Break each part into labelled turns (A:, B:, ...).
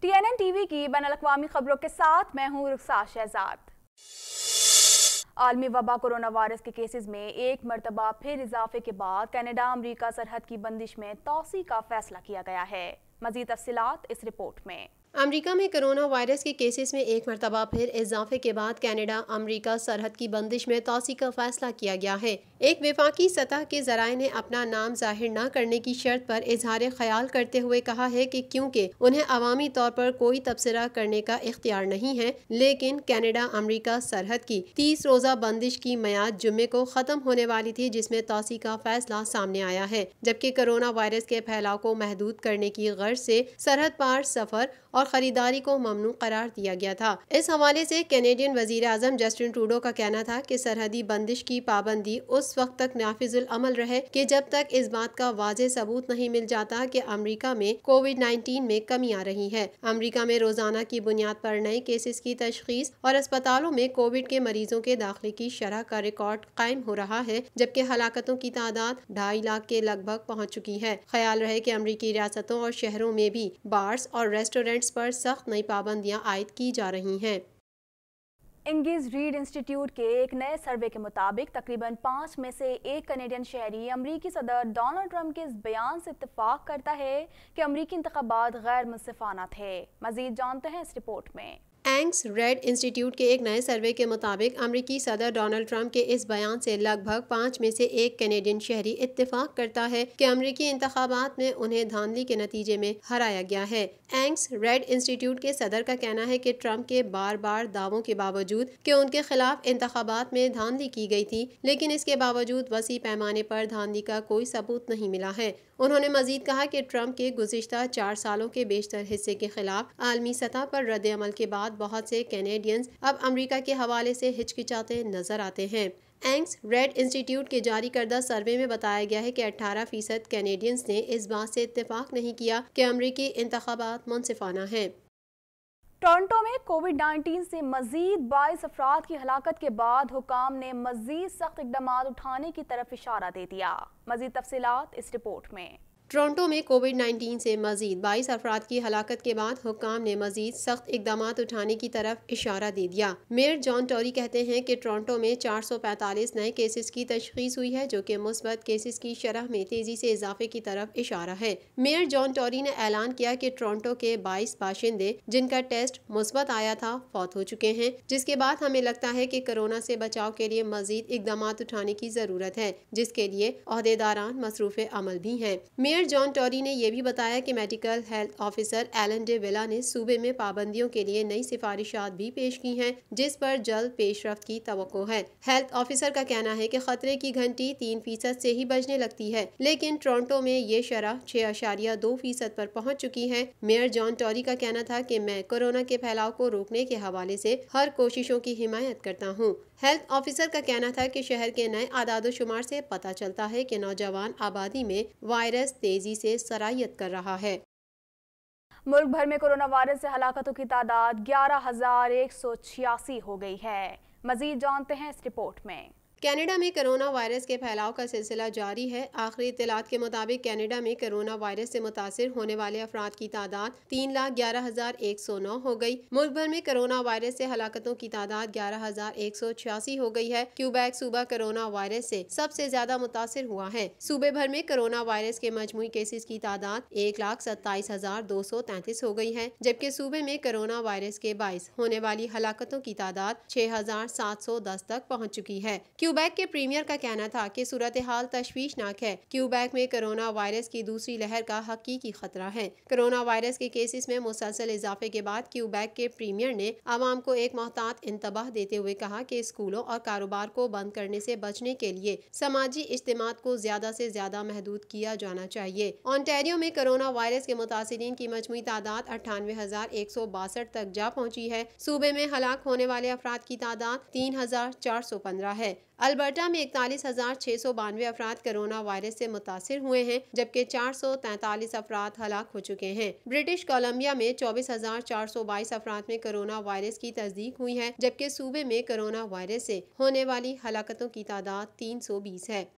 A: TNN TV की बैनुल-अक़वामी खबरों के साथ मैं हूं रुखसार शहजाद। आलमी वबा कोरोना वायरस के केसेस में एक मरतबा फिर इजाफे के बाद कनाडा अमरीका सरहद की बंदिश में तौसी का फैसला किया गया है। मजीद तफसीलात इस रिपोर्ट में।
B: अमरीका में कोरोना वायरस के केसेस में एक मरतबा फिर इजाफे के बाद कनाडा अमरीका सरहद की बंदिश में तौसी का फैसला किया गया है। एक विफाकी सतह के जराये ने अपना नाम जाहिर न करने की शर्त पर इजहार ख्याल करते हुए कहा है कि क्योंकि उन्हें अवामी तौर पर कोई तबसरा करने का इख्तियार नहीं है, लेकिन कनाडा अमरीका सरहद की 30 रोजा बंदिश की मियाद जुम्मे को खत्म होने वाली थी, जिसमें तौसी का फैसला सामने आया है। जबकि कोरोना वायरस के फैलाव को महदूद करने की गर्ज से सरहद पार सफर और खरीदारी को ममनू करार दिया गया था। इस हवाले से कैनेडियन वजीर आजम जस्टिन ट्रूडो का कहना था कि सरहदी बंदिश की पाबंदी उस वक्त तक नाफिजुल अमल रहे कि जब तक इस बात का वाज़ेह सबूत नहीं मिल जाता कि अमरीका में कोविड-19 में कमी आ रही है। अमरीका में रोजाना की बुनियाद पर नए केसेस की तशखीस और अस्पतालों में कोविड के मरीजों के दाखिले की शरह का रिकॉर्ड कायम हो रहा है, जबकि हलाकतों की तादाद 2.5 लाख के लगभग पहुँच चुकी है। ख्याल रहे कि अमरीकी रियासतों और शहरों में भी बार्स और रेस्टोरेंट्स पर सख्त नई पाबंदियां आयद की जा रही हैं।
A: इंगिस रीड इंस्टीट्यूट के एक नए सर्वे के मुताबिक तकरीबन 5 में से 1 कनेडियन शहरी अमरीकी सदर डोनाल्ड ट्रंप के इस बयान से इत्तेफाक करता है कि अमरीकी इंतखाबात गैर मुनसिफाना थे। मजीद जानते हैं इस रिपोर्ट में।
B: एंग्स रेड इंस्टीट्यूट के एक नए सर्वे के मुताबिक अमरीकी सदर डोनाल्ड ट्रंप के इस बयान से लगभग 5 में से 1 कैनेडियन शहरी इत्तेफाक करता है कि अमरीकी इंतखाबात में उन्हें धांधली के नतीजे में हराया गया है। एंग्स रेड इंस्टीट्यूट के सदर का कहना है कि ट्रंप के बार बार दावों के बावजूद कि उनके खिलाफ इंतखाबात में धांधली की गई थी, लेकिन इसके बावजूद वसी पैमाने पर धांधली का कोई सबूत नहीं मिला है। उन्होंने मजीद कहा कि ट्रंप के गुज़िश्ता 4 सालों के बेशतर हिस्से के खिलाफ आलमी सतह पर रद्द अमल के बाद बहुत से कैनेडियंस अब अमरीका के हवाले से हिचकिचाते नजर आते हैं। एंग्स रेड इंस्टीट्यूट के जारी करदा सर्वे में बताया गया है कि 18% कैनेडियंस ने इस बात से इत्तेफाक नहीं किया कि अमरीकी इंतखाबात मुनसिफाना हैं।
A: टोरंटो में कोविड-19 से मजीद 22 अफराद की हलाकत के बाद हुकाम ने मजीद सख्त इकदाम उठाने की तरफ इशारा दे दिया। मजीद तफसीलात इस रिपोर्ट में।
B: टोरंटो में कोविड-19 से मजीद 22 अफराद की हलाकत के बाद हुक्काम ने मजीद सख्त इकदाम उठाने की तरफ इशारा दे दिया। मेयर जॉन टोरी कहते हैं कि टोरंटो में 445 नए केसेस की तशखीस हुई है, जो कि मुस्बत केसेस की शरह में तेजी से इजाफे की तरफ इशारा है। मेयर जॉन टोरी ने ऐलान किया कि टोरंटो के 22 बाशिंदे जिनका टेस्ट मुस्बत आया था फौत हो चुके हैं, जिसके बाद हमें लगता है कि कोरोना से बचाव के लिए मजीद इकदाम उठाने की जरूरत है, जिसके लिए ओहदेदारान मसरूफ अमल भी हैं। मेयर जॉन टोरी ने यह भी बताया कि medical health officer Alan de Villa ने सूबे में पाबंदियों के लिए नई सिफारिशात भी पेश की हैं, जिस पर जल्द पेशरफ्त की तवक्को है। हेल्थ ऑफिसर का कहना है कि खतरे की घंटी 3% से ही बजने लगती है, लेकिन टोरंटो में ये शरह 6.2% पर पहुंच चुकी है। मेयर जॉन टोरी का कहना था कि मैं कोरोना के फैलाव को रोकने के हवाले से हर कोशिशों की हिमायत करता हूँ। हेल्थ ऑफिसर का कहना था कि शहर के नए आदादोशुमार से पता चलता है कि नौजवान आबादी में वायरस तेजी से सरायत कर रहा है।
A: मुल्क भर में कोरोना वायरस से हलाकतों की तादाद 11,186 हो गई है। मजीद जानते हैं इस रिपोर्ट में।
B: कनाडा में कोरोना वायरस के फैलाव का सिलसिला जारी है। आखिरी इत्तलात के मुताबिक कनाडा में कोरोना वायरस से मुतासिर होने वाले अफराद की तादाद 3,11,109 हो गई। मुल्क भर में कोरोना वायरस से हलाकतों की तादाद 11,186 हो गई है। क्यूबेक सूबा कोरोना वायरस से सबसे ज्यादा मुतासिर हुआ है। सूबे भर में कोरोना वायरस के मजमूई केसेस की तादाद 1,27,233 हो गई है, जबकि सूबे में कोरोना वायरस के बाइस होने वाली हलाकतों की तादाद 6,710 तक पहुँच चुकी है। क्यूबेक के प्रीमियर का कहना था कि सूरत हाल तशवीशनाक है। क्यूबेक में कोरोना वायरस की दूसरी लहर का हकीकी खतरा है। कोरोना वायरस के केसेस में मुसलसल इजाफे के बाद क्यूबेक के प्रीमियर ने आवाम को एक मोहतात इंतबाह देते हुए कहा कि स्कूलों और कारोबार को बंद करने से बचने के लिए समाजी इज्तिमात को ज्यादा से ज्यादा महदूद किया जाना चाहिए। ओंटारियो में कोरोना वायरस के मुतासिरीन की मजमूई तादाद 98,162 तक जा पहुँची है। सूबे में हलाक होने वाले अफराद की तादाद 3,415 है। अल्बर्टा में 41,692 अफराद कोरोना वायरस से मुतासिर हुए हैं, जबकि 443 अफराद हलाक हो चुके हैं। ब्रिटिश कोलंबिया में 24,422 अफराद में कोरोना वायरस की तस्दीक हुई है, जबकि सूबे में कोरोना वायरस से होने वाली हलाकतों की तादाद 320 है।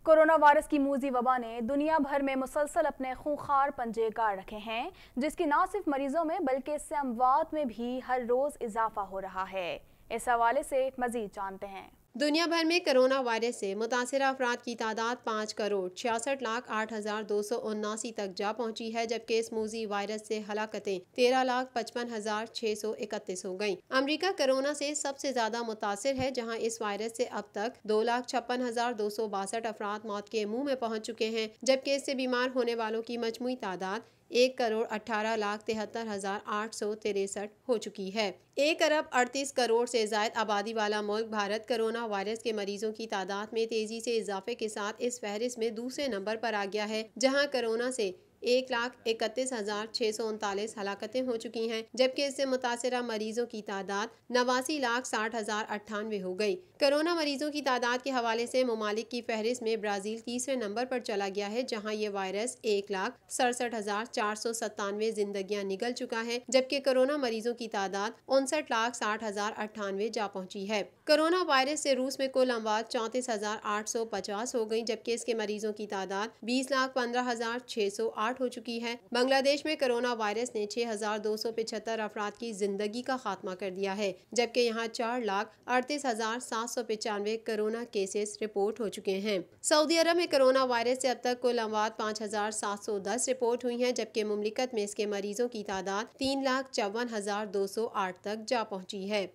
A: कोरोना वायरस की मूजी वबा ने दुनिया भर में मुसलसल अपने खूंखार पंजे गाड़ रखे हैं, जिसकी न सिर्फ मरीजों में बल्कि इससे अमवात में भी हर रोज इजाफा हो रहा है। इस हवाले से मजीद जानते हैं।
B: दुनिया भर में कोरोना वायरस से मुतासर अफराद की तादाद 5,66,08,279 तक जा पहुंची है, जबकि इस मूजी वायरस से हलाकतें 13,55,631 हो गयी। अमरीका कोरोना से सबसे ज्यादा मुतासर है, जहां इस वायरस से अब तक 2,56,262 अफराद मौत के मुंह में पहुंच चुके हैं, जबकि इससे बीमार होने वालों की मजमूई तादाद 1,18,73,863 हो चुकी है। 1,38 करोड़ से ज्यादा आबादी वाला मुल्क भारत कोरोना वायरस के मरीजों की तादाद में तेजी से इजाफे के साथ इस फहरिस्त में दूसरे नंबर पर आ गया है, जहां कोरोना से 1,31,639 हलाकतें हो चुकी हैं, जबकि इससे मुतासरा मरीजों की तादाद 89,60,098 हो गई। कोरोना मरीजों की तादाद के हवाले से ममालिक की फहरिस्त में ब्राज़ील तीसरे नंबर पर चला गया है, जहां ये वायरस 1,67,497 जिंदगियां निगल चुका है, जबकि कोरोना मरीजों की तादाद 59,60,098 जा पहुंची है। कोरोना वायरस से रूस में कुल अमवात 34,850 हो गई, जबकि इसके मरीजों की तादाद 20,15,608 हो चुकी है। बांग्लादेश में कोरोना वायरस ने 6,275 अफराद की जिंदगी का खात्मा कर दिया है, जबकि यहाँ 4,38,795 कोरोना केसेस रिपोर्ट हो चुके हैं। सऊदी अरब में कोरोना वायरस से अब तक कुल अमवात 5,710 रिपोर्ट हुई हैं, जबकि मुमलिकत में इसके मरीजों की तादाद 3,54,208 तक जा पहुँची है।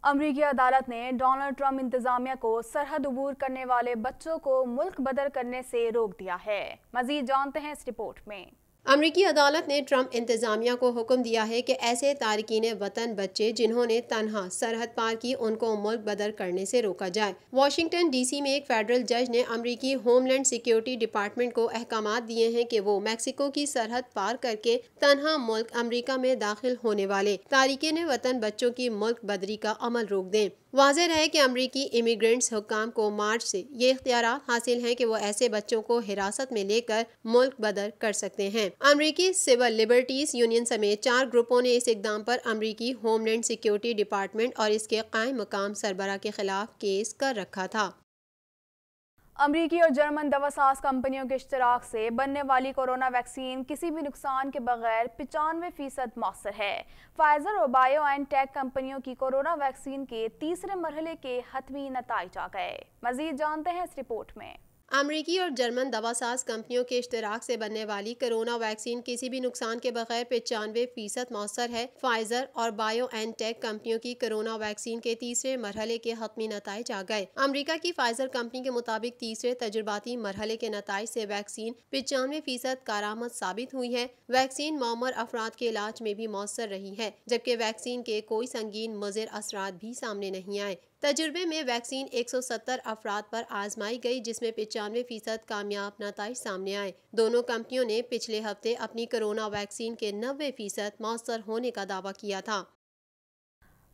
A: अमरीकी अदालत ने डोनाल्ड ट्रंप इंतजामिया को सरहद अबूर करने वाले बच्चों को मुल्क बदर करने से रोक दिया है। मजीद जानते हैं इस रिपोर्ट में।
B: अमरीकी अदालत ने ट्रंप इंतजामिया को हुक्म दिया है कि ऐसे तारकीन वतन बच्चे जिन्होंने तनहा सरहद पार की, उनको मुल्क बदर करने से रोका जाए। वाशिंगटन डीसी में एक फेडरल जज ने अमरीकी होमलैंड सिक्योरिटी डिपार्टमेंट को अहकामात दिए हैं कि वो मैक्सिको की सरहद पार करके तनहा मुल्क अमरीका में दाखिल होने वाले तारकीन वतन बच्चों की मुल्क बदरी का अमल रोक दें। वाज़ेह रहे कि अमरीकी इमिग्रेंट्स हुक्काम को मार्च से ये इख्तियारात हासिल हैं कि वो ऐसे बच्चों को हिरासत में लेकर मुल्क बदर कर सकते हैं। अमरीकी सिविल लिबर्टीज यूनियन समेत 4 ग्रुपों ने इस इकदाम पर अमरीकी होमलैंड सिक्योरिटी डिपार्टमेंट और इसके कायम मकाम सरबरा के खिलाफ केस कर रखा था।
A: अमरीकी और जर्मन दवासाज कंपनियों के इश्तराक से बनने वाली कोरोना वैक्सीन किसी भी नुकसान के बगैर 95% मौसर है। फाइजर और बायोएनटेक कंपनियों की कोरोना वैक्सीन के तीसरे मरहले के हतमी नताइज आ गए। मजीद जानते हैं इस रिपोर्ट में।
B: अमरीकी और जर्मन दवासाज कंपनियों के इश्तराक से बनने वाली कोरोना वैक्सीन किसी भी नुकसान के बगैर 95% मौसर है। फाइजर और बायोएनटेक कंपनियों की कोरोना वैक्सीन के तीसरे मरहले के हतमी नताइज आ गए। अमरीका की फाइजर कंपनी के मुताबिक तीसरे तजुर्बाती मरहले के नताइज से वैक्सीन 95% कारामद साबित हुई है। वैक्सीन मौमर अफराद के इलाज में भी मौसर रही है, जबकि वैक्सीन के कोई संगीन मुज़िर असरात भी सामने नहीं आए। तजुर्बे में वैक्सीन 170 अफराद पर आजमाई गई, जिसमें 95% कामयाब नताइज सामने आए। दोनों कंपनियों ने पिछले हफ्ते अपनी कोरोना वैक्सीन के 90% मौसर होने का दावा किया था।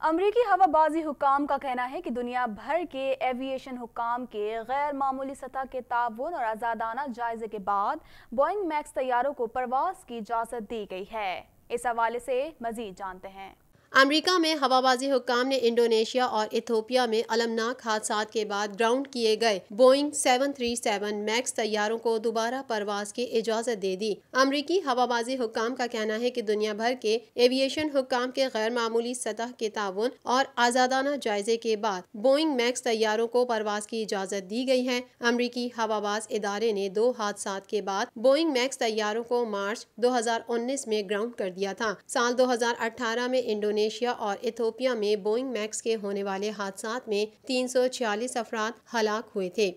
A: अमरीकी हवाबाजी हुक्काम का कहना है कि दुनिया भर के एविएशन हुक्काम के गैर मामूली सतह के ताउन और आज़ादाना जायजे के बाद बोइंग मैक्स तैयारों को परवाज की इजाज़त दी गई है। इस हवाले से मजीद जानते हैं।
B: अमरीका में हवाबाजी हुक्काम ने इंडोनेशिया और इथियोपिया में अलमनाक हादसात के बाद ग्राउंड किए गए बोइंग 737 मैक्स तैयारों को दोबारा परवाज की इजाज़त दे दी। अमरीकी हवाबाजी हुक्काम का कहना है कि दुनिया भर के एविएशन हुक्काम के गैर मामूली सतह के ताउन और आज़ादाना जायजे के बाद बोइंग मैक्स तैयारों को परवाज की इजाज़त दी गई है। अमरीकी हवाबाज इदारे ने 2 हादसात के बाद बोइंग मैक्स तैयारों को मार्च 2019 में ग्राउंड कर दिया था। साल 2018 में इंडोनेशिया और इथियोपिया में बोइंग मैक्स के होने वाले हादसात में 346 अफराद हलाक हुए थे।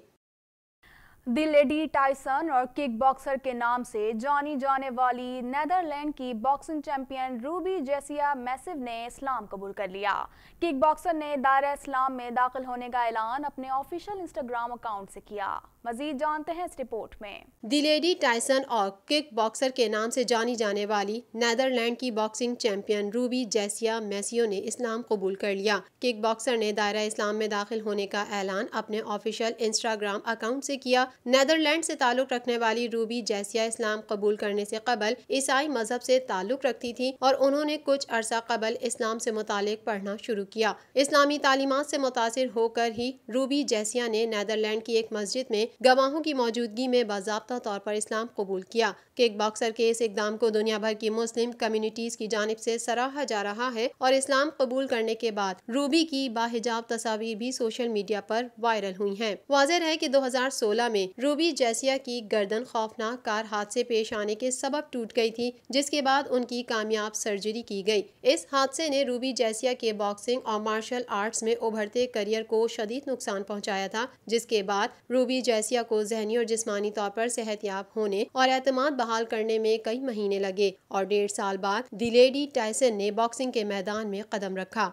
A: दी लेडी टाइसन और किक बॉक्सर के नाम से जानी जाने वाली नेदरलैंड की बॉक्सिंग चैंपियन रूबी जेसिया मैसिव ने इस्लाम कबूल कर लिया। किक बॉक्सर ने दायरा इस्लाम में दाखिल होने का ऐलान अपने ऑफिशियल इंस्टाग्राम अकाउंट से किया। मजीद जानते हैं इस रिपोर्ट में।
B: दी लेडी टाइसन और किक बॉक्सर के नाम से जानी जाने वाली नेदरलैंड की बॉक्सिंग चैंपियन रूबी जैसिया मैसियो ने इस्लाम कबूल कर लिया। किक बॉक्सर ने दायरा इस्लाम में दाखिल होने का ऐलान अपने ऑफिशियल इंस्टाग्राम अकाउंट से किया। नेदरलैंड से ताल्लुक रखने वाली रूबी जैसिया इस्लाम कबूल करने से कबल ईसाई मजहब से ताल्लुक रखती थी और उन्होंने कुछ अरसा कबल इस्लाम से मुतालिक पढ़ना शुरू किया। इस्लामी तालीमात से मुतासिर होकर ही रूबी जैसिया ने नेदरलैंड की एक मस्जिद में गवाहों की मौजूदगी में बाज़ाब्ता तौर पर इस्लाम कबूल किया। किक बॉक्सर के इस इकदाम को दुनिया भर की मुस्लिम कम्युनिटीज की जानिब से सराहा जा रहा है और इस्लाम कबूल करने के बाद रूबी की बाहिजाब तस्वीर भी सोशल मीडिया पर वायरल हुई हैं। वाज़ेह है कि 2016 में रूबी जैसिया की गर्दन खौफनाक कार हादसे पेश आने के सबब टूट गई थी, जिसके बाद उनकी कामयाब सर्जरी की गई। इस हादसे ने रूबी जैसिया के बॉक्सिंग और मार्शल आर्ट्स में उभरते करियर को शदीद नुकसान पहुंचाया था, जिसके बाद रूबी जैसिया को ज़हनी और जिस्मानी तौर पर सेहतयाब होने और एतमाद बहाल करने में कई महीने लगे और 1.5 साल बाद दी लेडी टाइसन ने बॉक्सिंग के मैदान में कदम रखा।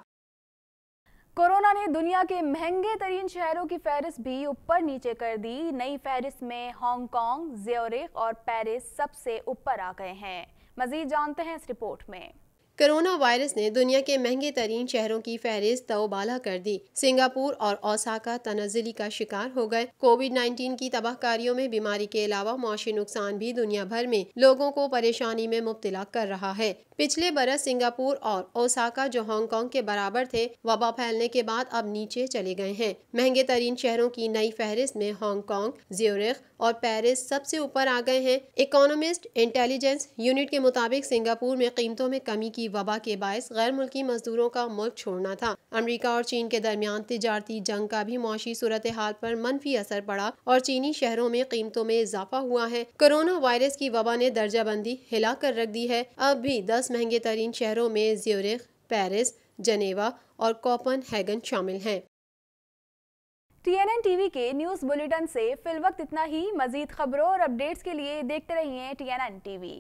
A: कोरोना ने दुनिया के महंगे तरीन शहरों की फहरिस्त भी ऊपर नीचे कर दी। नई फहरिस्त में हांगकांग, ज्यूरिख और पेरिस सबसे ऊपर आ गए हैं। मजीद जानते हैं इस रिपोर्ट में।
B: कोरोना वायरस ने दुनिया के महंगे तरीन शहरों की फहरिस्त तौबाला कर दी। सिंगापुर और ओसाका तनज़्ज़ुली का शिकार हो गए। कोविड-19 की तबाहकारियों में बीमारी के अलावा मौशी नुकसान भी दुनिया भर में लोगों को परेशानी में मुब्तला कर रहा है। पिछले बरस सिंगापुर और ओसाका जो हांगकांग के बराबर थे, वबा फैलने के बाद अब नीचे चले गए हैं। महंगे तरीन शहरों की नई फहरिस्त में हांगकांग, ज्यूरिख और पेरिस सबसे ऊपर आ गए हैं। इकोनॉमिस्ट इंटेलिजेंस यूनिट के मुताबिक सिंगापुर में कीमतों में कमी की वबा के बायस गैर मुल्की मजदूरों का मुल्क छोड़ना था। अमेरिका और चीन के दरमियान तिजारती जंग का भी मौशी सूरत हाल पर मनफी असर पड़ा और चीनी शहरों में कीमतों में इजाफा हुआ है। कोरोना वायरस की वबा ने दर्जाबंदी हिला कर रख दी है। अब भी 10 महंगे तरीन शहरों में ज्यूरिख, पेरिस, जनेवा और कोपेनहेगन शामिल हैं।
A: TNN टीवी के न्यूज़ बुलेटिन से फिलवक्त इतना ही। मजीद खबरों और अपडेट्स के लिए देखते रहिए TNN टीवी।